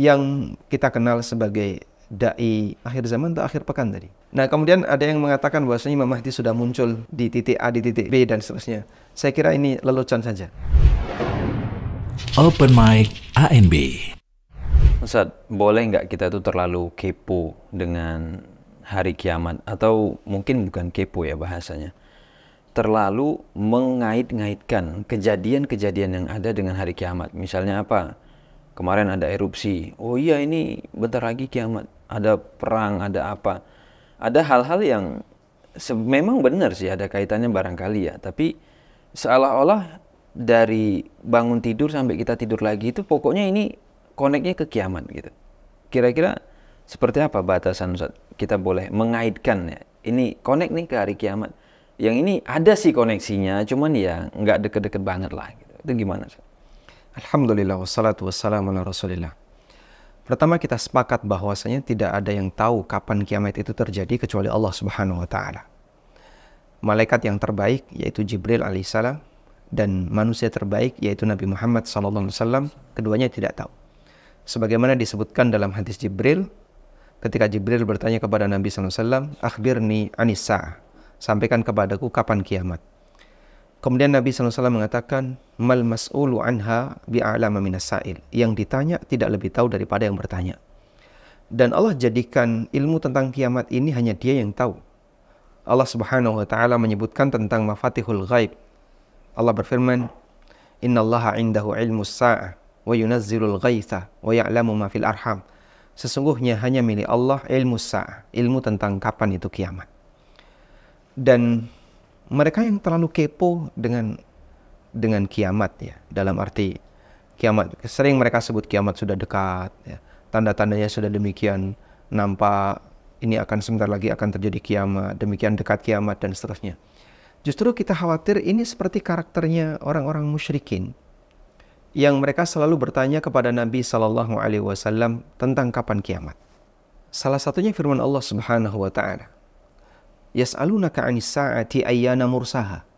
yang kita kenal sebagai dai akhir zaman atau akhir pekan tadi. Nah, kemudian ada yang mengatakan bahwasanya Imam Mahdi sudah muncul di titik A, di titik B, dan seterusnya. Saya kira ini lelucon saja. Open Mic ANB. Ustaz, boleh nggak kita tuh terlalu kepo dengan hari kiamat? Atau mungkin bukan kepo ya bahasanya, terlalu mengait-ngaitkan kejadian-kejadian yang ada dengan hari kiamat. Misalnya apa? Kemarin ada erupsi. Oh iya, ini bentar lagi kiamat. Ada perang, ada apa. Ada hal-hal yang memang benar sih ada kaitannya barangkali ya. Tapi seolah-olah dari bangun tidur sampai kita tidur lagi itu pokoknya ini koneknya ke kiamat gitu. Kira-kira seperti apa batasan Ustaz? Kita boleh mengaitkan ya. Ini konek nih ke hari kiamat. Yang ini ada sih koneksinya, cuman ya nggak deket-deket banget lah gitu. Itu gimana Ustaz? Alhamdulillah wassalatu wassalamu ala Rasulillah. Pertama, kita sepakat bahwasanya tidak ada yang tahu kapan kiamat itu terjadi kecuali Allah Subhanahu wa taala. Malaikat yang terbaik yaitu Jibril alaihissalam dan manusia terbaik yaitu Nabi Muhammad sallallahu alaihi wasallam, keduanya tidak tahu. Sebagaimana disebutkan dalam hadis Jibril, ketika Jibril bertanya kepada Nabi sallallahu alaihi wasallam, "Akhbirni anis sa'ah." Sampaikan kepadaku kapan kiamat. Kemudian Nabi SAW mengatakan, "Mal mas'ulu anha bi'alama minas sa'il." Yang ditanya tidak lebih tahu daripada yang bertanya. Dan Allah jadikan ilmu tentang kiamat ini hanya Dia yang tahu. Allah Subhanahu wa taala menyebutkan tentang mafatihul ghaib. Allah berfirman, "Innallaha 'indahu 'ilmus sa'ah wa yunazzilul ghaitha wa ya'lamu ma fil arham." Sesungguhnya hanya milik Allah ilmu sa'ah, ilmu tentang kapan itu kiamat. Dan mereka yang terlalu kepo dengan kiamat ya, dalam arti kiamat, sering mereka sebut kiamat sudah dekat ya, tanda-tandanya sudah demikian nampak, ini akan sebentar lagi akan terjadi kiamat, demikian dekat kiamat dan seterusnya. Justru kita khawatir ini seperti karakternya orang-orang musyrikin yang mereka selalu bertanya kepada Nabi sallallahu alaihi wasallam tentang kapan kiamat. Salah satunya firman Allah Subhanahu wa taala, "Yas'alunaka 'anis sa'ati ayyana mursaha."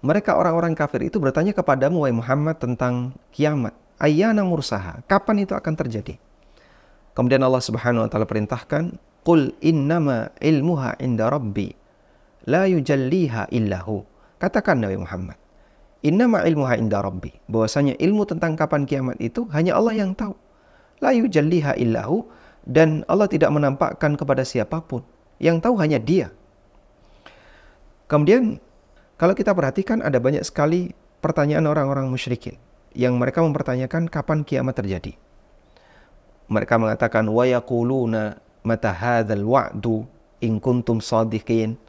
Mereka orang-orang kafir itu bertanya kepadamu wahai Muhammad tentang kiamat. Ayyana mursaha, kapan itu akan terjadi? Kemudian Allah Subhanahu wa taala perintahkan, "Qul innama ilmuha 'inda rabbi, la yujalliha illahu." Katakan Nabi Muhammad, innama ilmuha 'inda rabbi, bahwasanya ilmu tentang kapan kiamat itu hanya Allah yang tahu. La yujalliha illahu, dan Allah tidak menampakkan kepada siapapun. Yang tahu hanya Dia. Kemudian kalau kita perhatikan ada banyak sekali pertanyaan orang-orang musyrikin yang mereka mempertanyakan kapan kiamat terjadi. Mereka mengatakan, wa yaquluna mata hadzal wa'du in kuntum shadiqin.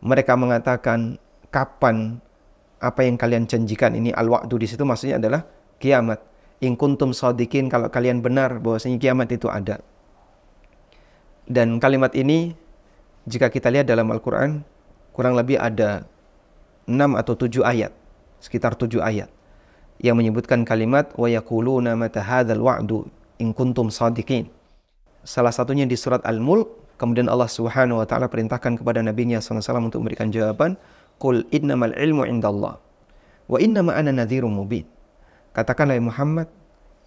Mereka mengatakan kapan apa yang kalian janjikan ini, al-wa'du di situ maksudnya adalah kiamat. In kuntum shadiqin, kalau kalian benar bahwasanya kiamat itu ada. Dan kalimat ini jika kita lihat dalam Al-Qur'an kurang lebih ada 6 atau 7 ayat, sekitar 7 ayat yang menyebutkan kalimat wa yaquluna mata hadzal wa'du in kuntum shadiqin. Salah satunya di surat Al-Mulk, kemudian Allah Subhanahu wa taala perintahkan kepada nabinya SAW untuk memberikan jawaban, qul innamal ilmu indallah wa innama ana nadhirum mubin. Katakanlah Muhammad,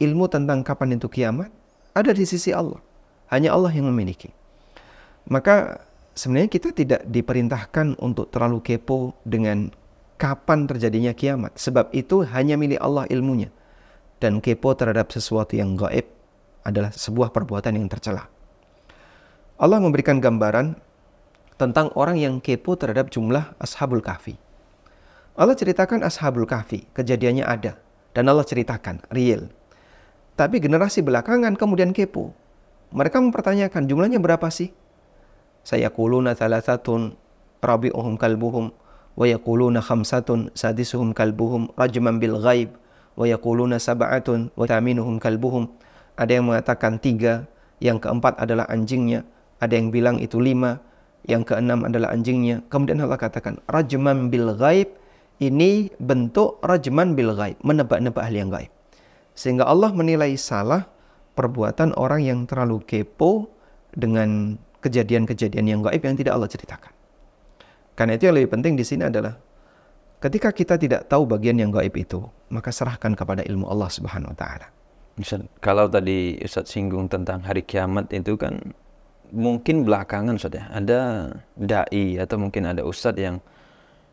ilmu tentang kapan itu kiamat ada di sisi Allah. Hanya Allah yang memiliki. Maka sebenarnya kita tidak diperintahkan untuk terlalu kepo dengan kapan terjadinya kiamat. Sebab itu hanya milik Allah ilmunya. Dan kepo terhadap sesuatu yang gaib adalah sebuah perbuatan yang tercela. Allah memberikan gambaran tentang orang yang kepo terhadap jumlah Ashabul Kahfi. Allah ceritakan Ashabul Kahfi, kejadiannya ada. Dan Allah ceritakan, real. Tapi generasi belakangan kemudian kepo. Mereka mempertanyakan jumlahnya berapa sih? Sayaquluna thalathatun rabi'uhum kalbuhum wa yaquluna khamsatun sadisuhum kalbuhum rajman bil ghaib wa yaquluna sab'atun wa thaminuhum kalbuhum. Ada yang mengatakan 3, yang keempat adalah anjingnya, ada yang bilang itu 5, yang keenam adalah anjingnya. Kemudian Allah katakan rajman bil ghaib, ini bentuk rajman bil ghaib, menebak-nebak hal yang gaib. Sehingga Allah menilai salah perbuatan orang yang terlalu kepo dengan kejadian-kejadian yang gaib yang tidak Allah ceritakan. Karena itu yang lebih penting di sini adalah ketika kita tidak tahu bagian yang gaib itu, maka serahkan kepada ilmu Allah Subhanahu wa taala. Ustaz, kalau tadi Ustaz singgung tentang hari kiamat itu kan mungkin belakangan Ustaz ya, ada dai atau mungkin ada ustadz yang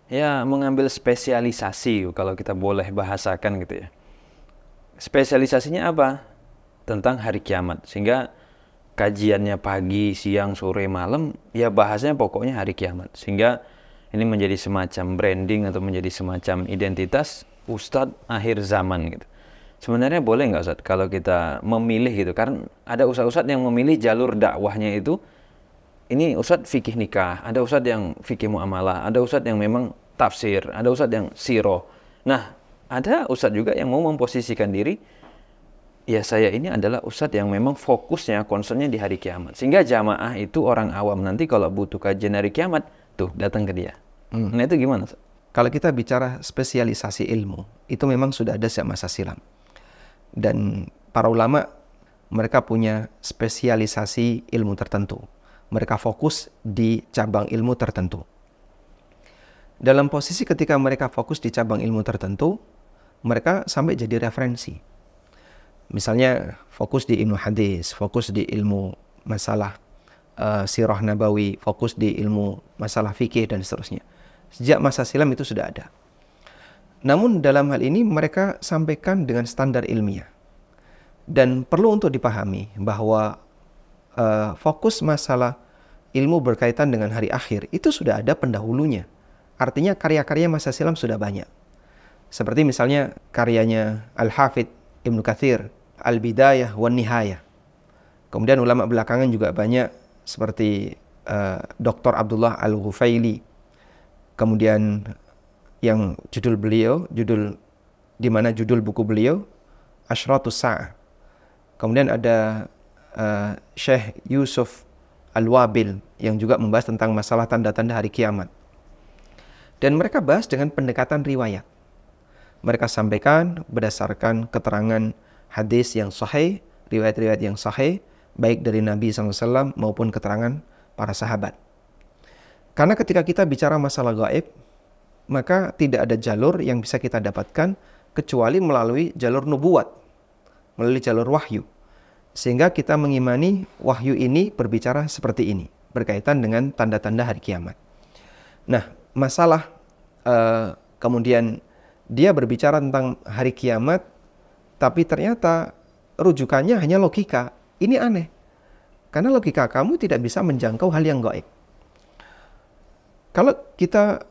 ya mengambil spesialisasi kalau kita boleh bahasakan gitu ya. Spesialisasinya apa? Tentang hari kiamat. Sehingga kajiannya pagi, siang, sore, malam ya bahasanya pokoknya hari kiamat. Sehingga ini menjadi semacam branding atau menjadi semacam identitas ustadz akhir zaman gitu. Sebenarnya boleh nggak Ustadz kalau kita memilih gitu, karena ada ustadz-ustadz yang memilih jalur dakwahnya itu, ini ustadz fikih nikah, ada ustadz yang fikih muamalah, ada ustadz yang memang tafsir, ada ustadz yang siroh. Nah, ada ustadz juga yang mau memposisikan diri, ya saya ini adalah ustadz yang memang fokusnya, concernnya di hari kiamat. Sehingga jamaah itu orang awam nanti kalau butuh kajian hari kiamat, tuh datang ke dia. Nah itu gimana Ustadz? Kalau kita bicara spesialisasi ilmu, itu memang sudah ada sejak masa silam. Dan para ulama, mereka punya spesialisasi ilmu tertentu. Mereka fokus di cabang ilmu tertentu. Dalam posisi ketika mereka fokus di cabang ilmu tertentu, mereka sampai jadi referensi. Misalnya fokus di ilmu hadis, fokus di ilmu masalah sirah nabawi, fokus di ilmu masalah fikih dan seterusnya. Sejak masa silam itu sudah ada. Namun dalam hal ini mereka sampaikan dengan standar ilmiah. Dan perlu untuk dipahami bahwa fokus masalah ilmu berkaitan dengan hari akhir itu sudah ada pendahulunya. Artinya karya-karya masa silam sudah banyak. Seperti misalnya karyanya Al-Hafidh Ibnu Katsir, Al-Bidayah wan Nihayah. Kemudian ulama belakangan juga banyak seperti Dr. Abdullah Al-Ghufaili. Kemudian yang judul di mana judul buku beliau Asyratus Sa'ah. Kemudian ada Syekh Yusuf Al-Wabil yang juga membahas tentang masalah tanda-tanda hari kiamat. Dan mereka bahas dengan pendekatan riwayat. Mereka sampaikan berdasarkan keterangan hadis yang sahih, riwayat-riwayat yang sahih, baik dari Nabi SAW maupun keterangan para sahabat. Karena ketika kita bicara masalah gaib, maka tidak ada jalur yang bisa kita dapatkan kecuali melalui jalur nubuat, melalui jalur wahyu. Sehingga kita mengimani wahyu ini berbicara seperti ini, berkaitan dengan tanda-tanda hari kiamat. Nah, masalah kemudian dia berbicara tentang hari kiamat, tapi ternyata rujukannya hanya logika. Ini aneh. Karena logika kamu tidak bisa menjangkau hal yang gaib. Kalau kita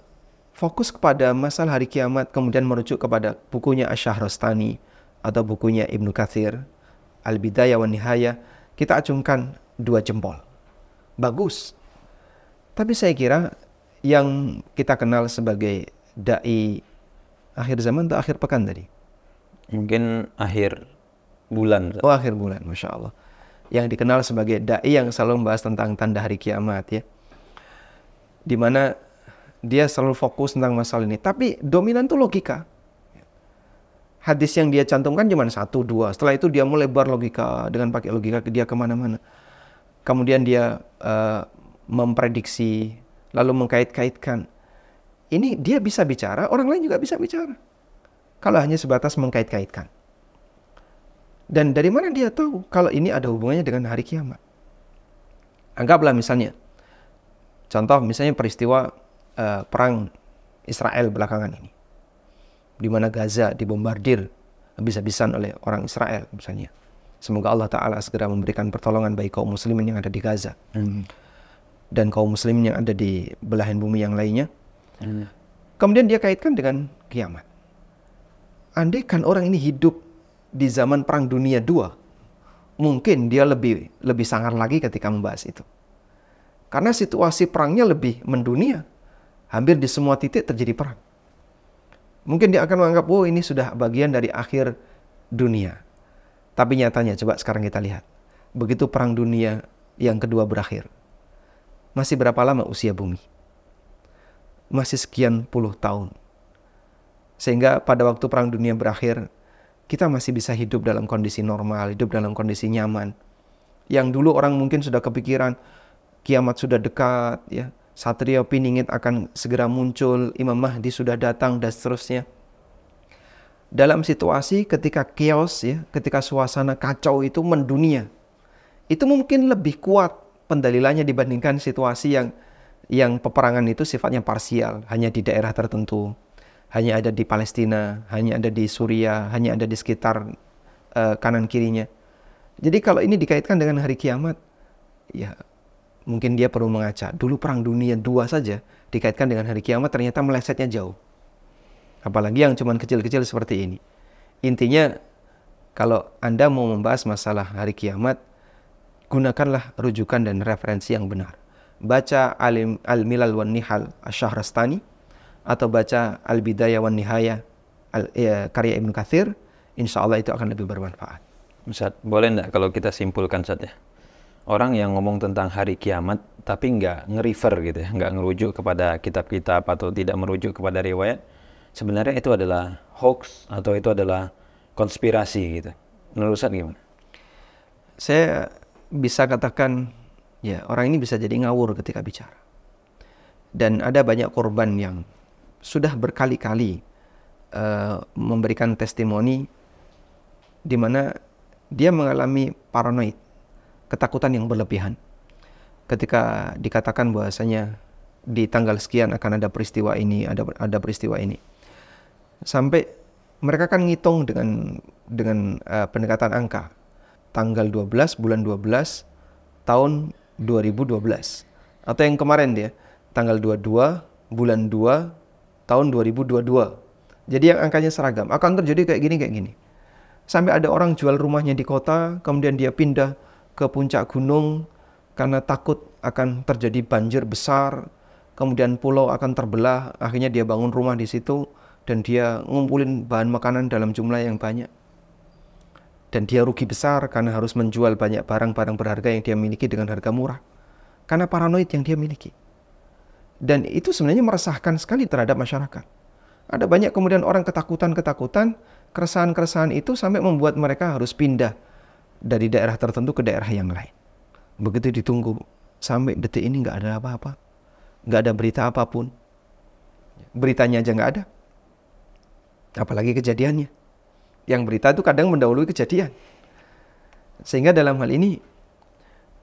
fokus kepada masalah hari kiamat, kemudian merujuk kepada bukunya Asy-Syahrastani atau bukunya Ibnu Katsir, Al-Bidayah wan Nihayah, kita acungkan 2 jempol. Bagus. Tapi saya kira yang kita kenal sebagai dai akhir zaman atau akhir pekan tadi? Mungkin akhir bulan. Oh, akhir bulan, Masya Allah. Yang dikenal sebagai dai yang selalu membahas tentang tanda hari kiamat ya. Di mana dia selalu fokus tentang masalah ini. Tapi dominan itu logika. Hadis yang dia cantumkan cuma 1, 2. Setelah itu dia mulai berlogika. Dengan pakai logika dia kemana-mana. Kemudian dia memprediksi. Lalu mengkait-kaitkan. Ini dia bisa bicara, orang lain juga bisa bicara. Kalau hanya sebatas mengkait-kaitkan. Dan dari mana dia tahu kalau ini ada hubungannya dengan hari kiamat? Anggaplah misalnya. Contoh misalnya peristiwa perang Israel belakangan ini. Di mana Gaza dibombardir habis-habisan oleh orang Israel misalnya. Semoga Allah Ta'ala segera memberikan pertolongan bagi kaum muslimin yang ada di Gaza. Dan kaum muslimin yang ada di belahan bumi yang lainnya. Kemudian dia kaitkan dengan kiamat. Andai kan orang ini hidup di zaman perang dunia 2, mungkin dia lebih sangar lagi ketika membahas itu. Karena situasi perangnya lebih mendunia. Hampir di semua titik terjadi perang. Mungkin dia akan menganggap, oh ini sudah bagian dari akhir dunia. Tapi nyatanya, coba sekarang kita lihat. Begitu perang dunia yang kedua berakhir. Masih berapa lama usia bumi? Masih sekian puluh tahun. Sehingga pada waktu perang dunia berakhir, kita masih bisa hidup dalam kondisi normal, hidup dalam kondisi nyaman. Yang dulu orang mungkin sudah kepikiran, kiamat sudah dekat, ya. Satria Piningit akan segera muncul, Imam Mahdi sudah datang, dan seterusnya. dalam situasi ketika chaos ya, ketika suasana kacau itu mendunia. Itu mungkin lebih kuat pendalilannya dibandingkan situasi yang peperangan itu sifatnya parsial, hanya di daerah tertentu, hanya ada di Palestina, hanya ada di Suriah, hanya ada di sekitar kanan kirinya. Jadi kalau ini dikaitkan dengan hari kiamat, ya mungkin dia perlu mengaca. Dulu perang dunia 2 saja dikaitkan dengan hari kiamat ternyata melesetnya jauh. Apalagi yang cuman kecil-kecil seperti ini. Intinya, kalau Anda mau membahas masalah hari kiamat, gunakanlah rujukan dan referensi yang benar. Baca Al-Milal wan Nihal Asy-Syahrastani, atau baca Al-Bidayah wan Nihayah karya Ibnu Katsir, insya Allah itu akan lebih bermanfaat. Ustaz, boleh enggak kalau kita simpulkan Ustaz ya? Orang yang ngomong tentang hari kiamat, tapi nggak nge-refer gitu ya, nggak ngerujuk kepada kitab-kitab atau tidak merujuk kepada riwayat, sebenarnya itu adalah hoax atau itu adalah konspirasi gitu. Menurut Ustaz gimana? Saya bisa katakan, ya orang ini bisa jadi ngawur ketika bicara. Dan ada banyak korban yang sudah berkali-kali memberikan testimoni di mana dia mengalami paranoid, ketakutan yang berlebihan. Ketika dikatakan bahwasanya di tanggal sekian akan ada peristiwa ini, ada peristiwa ini. Sampai mereka kan ngitung dengan pendekatan angka. Tanggal 12 bulan 12 tahun 2012. Atau yang kemarin dia, tanggal 22 bulan 2 tahun 2022. Jadi yang angkanya seragam, akan terjadi kayak gini. Sampai ada orang jual rumahnya di kota, kemudian dia pindah ke puncak gunung karena takut akan terjadi banjir besar, kemudian pulau akan terbelah, akhirnya dia bangun rumah di situ dan dia ngumpulin bahan makanan dalam jumlah yang banyak. Dan dia rugi besar karena harus menjual banyak barang-barang berharga yang dia miliki dengan harga murah. Karena paranoid yang dia miliki. Dan itu sebenarnya meresahkan sekali terhadap masyarakat. Ada banyak kemudian orang ketakutan, keresahan-keresahan itu sampai membuat mereka harus pindah dari daerah tertentu ke daerah yang lain. Begitu ditunggu, sampai detik ini nggak ada apa-apa. Nggak ada berita apapun. Beritanya aja nggak ada. Apalagi kejadiannya. Yang berita itu kadang mendahului kejadian. Sehingga dalam hal ini,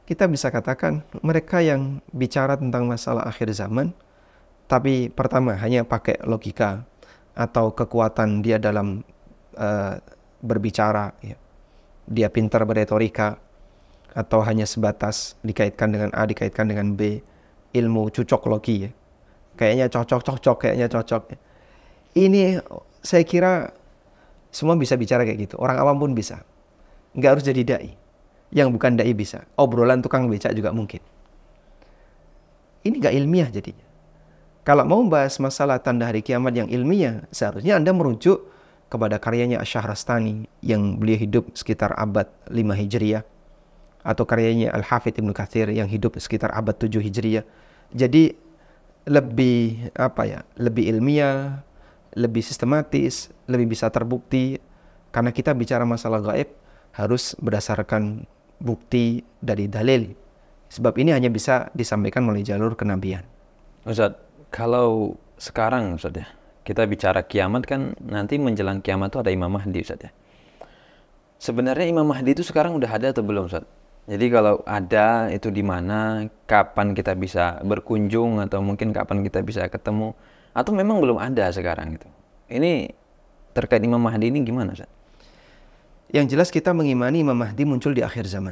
kita bisa katakan mereka yang bicara tentang masalah akhir zaman, tapi pertama hanya pakai logika atau kekuatan dia dalam berbicara, ya. Dia pintar berretorika, atau hanya sebatas dikaitkan dengan A, dikaitkan dengan B, ilmu cocoklogi, ya. Kayaknya cocok. Ini saya kira semua bisa bicara kayak gitu. Orang awam pun bisa. Nggak harus jadi dai. Yang bukan dai bisa. Obrolan tukang becak juga mungkin. Ini nggak ilmiah jadinya. Kalau mau bahas masalah tanda hari kiamat yang ilmiah, seharusnya Anda merujuk kepada karyanya Asy-Syahrastani yang beliau hidup sekitar abad 5 Hijriah, atau karyanya Al-Hafidz Ibnu Katsir yang hidup sekitar abad 7 Hijriah. Jadi lebih lebih ilmiah, lebih sistematis, lebih bisa terbukti, karena kita bicara masalah gaib harus berdasarkan bukti dari dalil. Sebab ini hanya bisa disampaikan melalui jalur kenabian. Ustaz, kalau sekarang Ustaz ya, kita bicara kiamat kan nanti menjelang kiamat itu ada Imam Mahdi Ustaz ya. Sebenarnya Imam Mahdi itu sekarang udah ada atau belum Ustaz? Jadi kalau ada itu di mana, kapan kita bisa berkunjung, atau mungkin kapan kita bisa ketemu, atau memang belum ada sekarang gitu. Ini terkait Imam Mahdi ini gimana Ustaz? Yang jelas kita mengimani Imam Mahdi muncul di akhir zaman.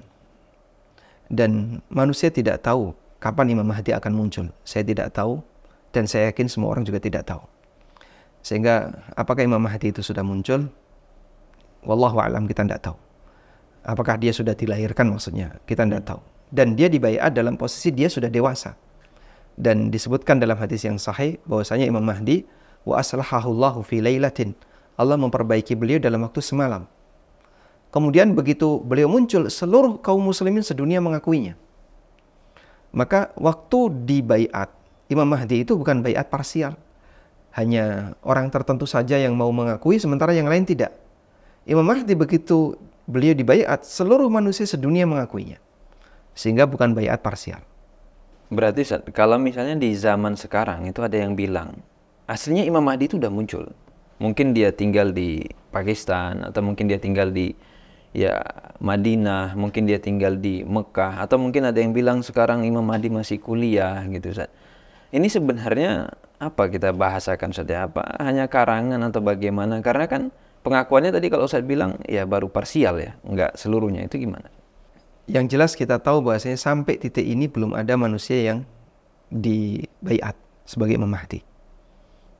Dan manusia tidak tahu kapan Imam Mahdi akan muncul. Saya tidak tahu, dan saya yakin semua orang juga tidak tahu. Sehingga apakah Imam Mahdi itu sudah muncul? Wallahu a'lam, kita tidak tahu. Apakah dia sudah dilahirkan maksudnya? Kita tidak tahu. Dan dia dibaiat dalam posisi dia sudah dewasa. Dan disebutkan dalam hadis yang sahih bahwasanya Imam Mahdi wa aslahahullahu fi lailatin. Allah memperbaiki beliau dalam waktu semalam. Kemudian begitu beliau muncul, seluruh kaum muslimin sedunia mengakuinya. Maka waktu dibaiat Imam Mahdi itu bukan baiat parsial. Hanya orang tertentu saja yang mau mengakui, sementara yang lain tidak. Imam Mahdi begitu beliau dibaiat, seluruh manusia sedunia mengakuinya. Sehingga bukan baiat parsial. Berarti kalau misalnya di zaman sekarang itu ada yang bilang, aslinya Imam Mahdi itu udah muncul. Mungkin dia tinggal di Pakistan, atau mungkin dia tinggal di ya Madinah, mungkin dia tinggal di Mekah, atau mungkin ada yang bilang sekarang Imam Mahdi masih kuliah gitu Ustaz. Ini sebenarnya apa kita bahasakan saja, apa hanya karangan atau bagaimana? Karena kan pengakuannya tadi kalau Ustaz bilang ya baru parsial ya, enggak seluruhnya. Itu gimana? Yang jelas kita tahu bahwasanya sampai titik ini belum ada manusia yang dibaiat sebagai Imam Mahdi.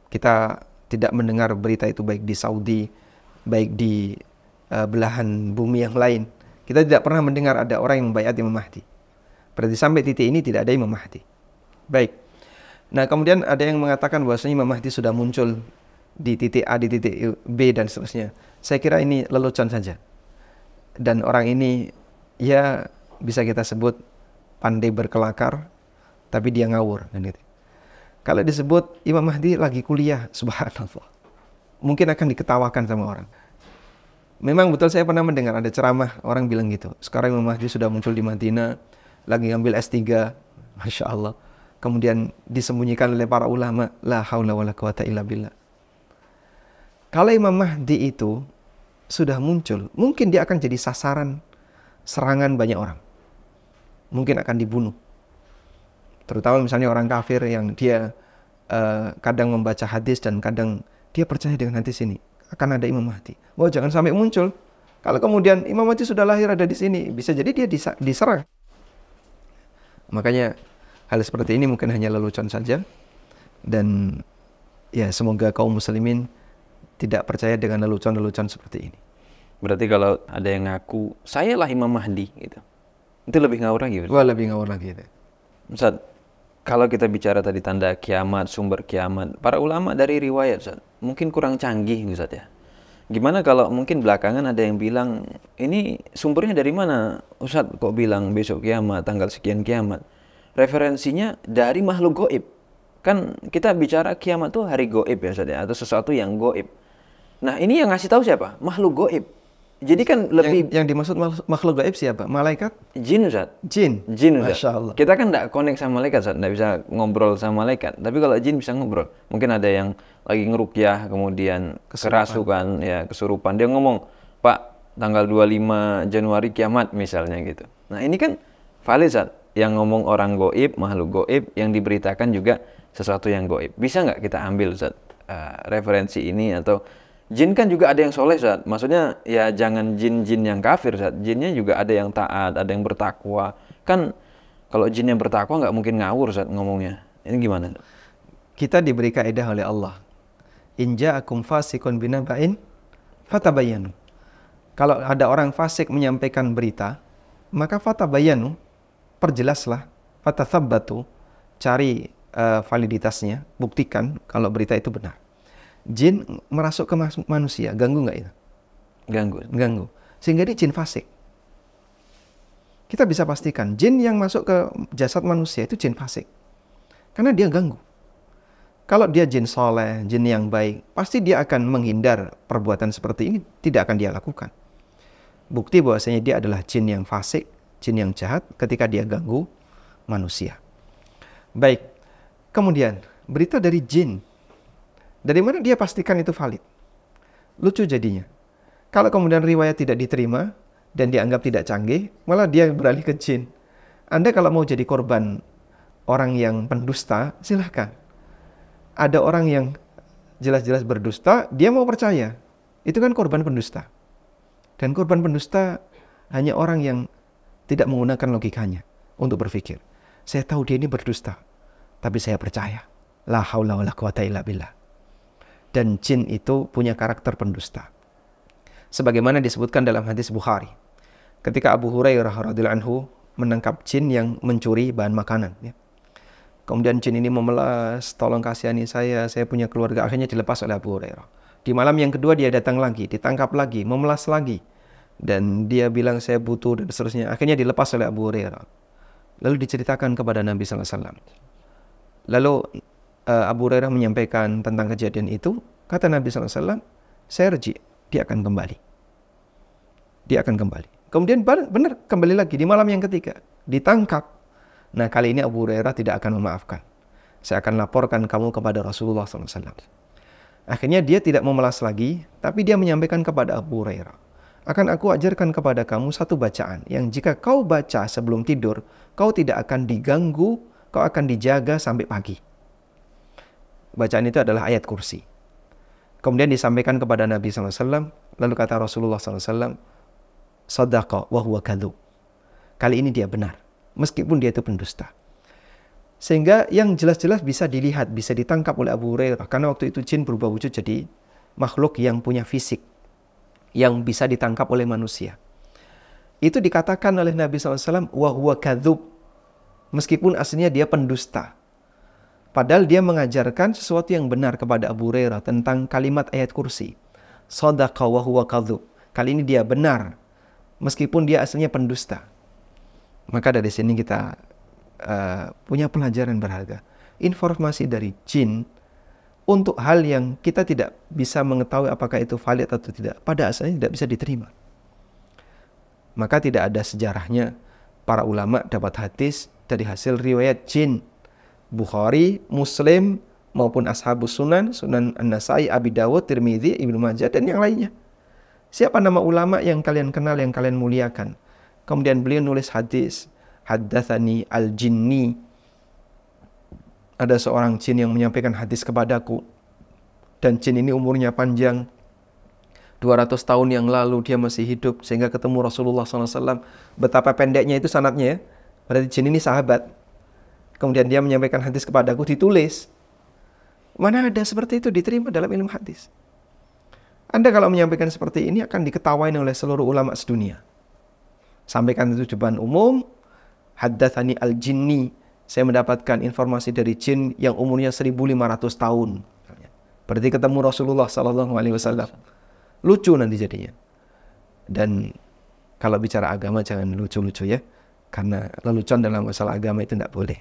Kita tidak mendengar berita itu baik di Saudi, baik di belahan bumi yang lain. Kita tidak pernah mendengar ada orang yang membaiat Imam Mahdi. Berarti sampai titik ini tidak ada Imam Mahdi. Baik. Nah, kemudian ada yang mengatakan bahwasanya Imam Mahdi sudah muncul di titik A, di titik B, dan seterusnya. Saya kira ini lelucon saja. Dan orang ini ya bisa kita sebut pandai berkelakar, tapi dia ngawur kan gitu. Kalau disebut Imam Mahdi lagi kuliah, subhanallah, mungkin akan diketawakan sama orang. Memang betul saya pernah mendengar ada ceramah orang bilang gitu. Sekarang Imam Mahdi sudah muncul di Madinah, lagi ngambil S3, Masya Allah. Kemudian disembunyikan oleh para ulama, la haula wala quwata illa billah. Kalau Imam Mahdi itu sudah muncul, mungkin dia akan jadi sasaran serangan banyak orang. Mungkin akan dibunuh. Terutama misalnya orang kafir yang dia kadang membaca hadis dan kadang dia percaya dengan hadis ini. Akan ada Imam Mahdi. Wah, jangan sampai muncul. Kalau kemudian Imam Mahdi sudah lahir ada di sini, bisa jadi dia diserang. Makanya hal seperti ini mungkin hanya lelucon saja. Dan ya semoga kaum muslimin tidak percaya dengan lelucon-lelucon seperti ini. Berarti kalau ada yang ngaku, saya lah Imam Mahdi gitu, itu lebih ngawur lagi. Wah, lebih ngawur lagi. Ustaz, kalau kita bicara tadi tanda kiamat, sumber kiamat, para ulama dari riwayat Ustaz, mungkin kurang canggih Ustaz ya. Gimana kalau mungkin belakangan ada yang bilang, ini sumbernya dari mana Ustaz kok bilang besok kiamat, tanggal sekian kiamat? Referensinya dari makhluk goib. Kan kita bicara kiamat tuh hari goib ya Ustaz ya, atau sesuatu yang goib. Nah ini yang ngasih tahu siapa? Makhluk goib. Jadi kan lebih... Yang dimaksud makhluk gaib siapa? Malaikat? Jin Ustaz. Jin? Jin Ustaz. Masya Allah. Kita kan tidak connect sama malaikat Ustaz. Tidak bisa ngobrol sama malaikat. Tapi kalau jin bisa ngobrol. Mungkin ada yang lagi ngerukyah, kemudian kerasukan, ya kesurupan. Dia ngomong, Pak, tanggal 25 Januari kiamat misalnya gitu. Nah ini kan valid Ustaz. Yang ngomong orang goib, makhluk goib, yang diberitakan juga sesuatu yang goib. Bisa nggak kita ambil Ustaz referensi ini? Atau jin kan juga ada yang soleh Ustaz. Maksudnya ya jangan jin-jin yang kafir Ustaz. Jinnya juga ada yang taat, ada yang bertakwa. Kan kalau jin yang bertakwa nggak mungkin ngawur Ustaz ngomongnya. Ini gimana? Kita diberi kaidah oleh Allah. In ja'akum fasiqun binaba'in fatabayyanu. Kalau ada orang fasik menyampaikan berita, maka fatabayyanu, perjelaslah, fatathabbatu, cari validitasnya, buktikan kalau berita itu benar. Jin merasuk ke manusia, ganggu nggak itu? Ganggu. Sehingga dia jin fasik. Kita bisa pastikan, jin yang masuk ke jasad manusia itu jin fasik. Karena dia ganggu. Kalau dia jin soleh, jin yang baik, pasti dia akan menghindar perbuatan seperti ini, tidak akan dia lakukan. Bukti bahwasanya dia adalah jin yang fasik, jin yang jahat ketika dia ganggu manusia. Baik, kemudian berita dari jin. Dari mana dia pastikan itu valid? Lucu jadinya. Kalau kemudian riwayat tidak diterima dan dianggap tidak canggih, malah dia beralih ke jin. Anda kalau mau jadi korban orang yang pendusta, silahkan. Ada orang yang jelas-jelas berdusta, dia mau percaya. Itu kan korban pendusta. Dan korban pendusta hanya orang yang tidak menggunakan logikanya untuk berpikir. Saya tahu dia ini berdusta, tapi saya percaya. La haula wala quwata illa billah. Dan jin itu punya karakter pendusta. Sebagaimana disebutkan dalam hadis Bukhari. Ketika Abu Hurairah radhiyallahu anhu menangkap jin yang mencuri bahan makanan. Ya. Kemudian jin ini memelas, tolong kasihani saya punya keluarga. Akhirnya dilepas oleh Abu Hurairah. Di malam yang kedua dia datang lagi, ditangkap lagi, memelas lagi. Dan dia bilang saya butuh dan seterusnya. Akhirnya dilepas oleh Abu Hurairah. Lalu diceritakan kepada Nabi SAW. Lalu Abu Hurairah menyampaikan tentang kejadian itu. Kata Nabi SAW, saya rejik, dia akan kembali. Dia akan kembali. Kemudian benar kembali lagi di malam yang ketiga. Ditangkap. Nah kali ini Abu Hurairah tidak akan memaafkan. Saya akan laporkan kamu kepada Rasulullah SAW. Akhirnya dia tidak memelas lagi, tapi dia menyampaikan kepada Abu Hurairah, akan aku ajarkan kepada kamu satu bacaan yang jika kau baca sebelum tidur, kau tidak akan diganggu, kau akan dijaga sampai pagi. Bacaan itu adalah ayat kursi. Kemudian disampaikan kepada Nabi SAW, lalu kata Rasulullah SAW, Sadaqa wa huwa kadhub. Kali ini dia benar, meskipun dia itu pendusta. Sehingga yang jelas-jelas bisa dilihat, bisa ditangkap oleh Abu Hurairah. Karena waktu itu jin berubah wujud jadi makhluk yang punya fisik, yang bisa ditangkap oleh manusia. Itu dikatakan oleh Nabi SAW, wa huwa kadhub. Meskipun aslinya dia pendusta. Padahal dia mengajarkan sesuatu yang benar kepada Abu Hurairah tentang kalimat ayat kursi. Sadaqa wa huwa kadhub. Kali ini dia benar, meskipun dia aslinya pendusta. Maka dari sini kita punya pelajaran berharga. Informasi dari jin untuk hal yang kita tidak bisa mengetahui apakah itu valid atau tidak, pada asalnya tidak bisa diterima. Maka tidak ada sejarahnya para ulama dapat hadis dari hasil riwayat jin. Bukhari, Muslim, maupun Ashabus Sunan, Sunan An-Nasai, Abi Dawud, Tirmidzi, Ibnu Majah, dan yang lainnya. Siapa nama ulama yang kalian kenal, yang kalian muliakan? Kemudian beliau nulis hadis, Haddatsani al-jinni. Ada seorang jin yang menyampaikan hadis kepadaku. Dan jin ini umurnya panjang. 200 tahun yang lalu dia masih hidup sehingga ketemu Rasulullah SAW. Betapa pendeknya itu sanadnya ya. Berarti jin ini sahabat. Kemudian dia menyampaikan hadis kepadaku, ditulis. Mana ada seperti itu diterima dalam ilmu hadis. Anda kalau menyampaikan seperti ini akan diketawain oleh seluruh ulama sedunia. Sampaikan itu depan umum. Haddatsani al-jinni. Saya mendapatkan informasi dari jin yang umurnya 1.500 tahun. Berarti ketemu Rasulullah SAW. Lucu nanti jadinya. Dan kalau bicara agama jangan lucu-lucu ya. Karena lelucon dalam masalah agama itu tidak boleh.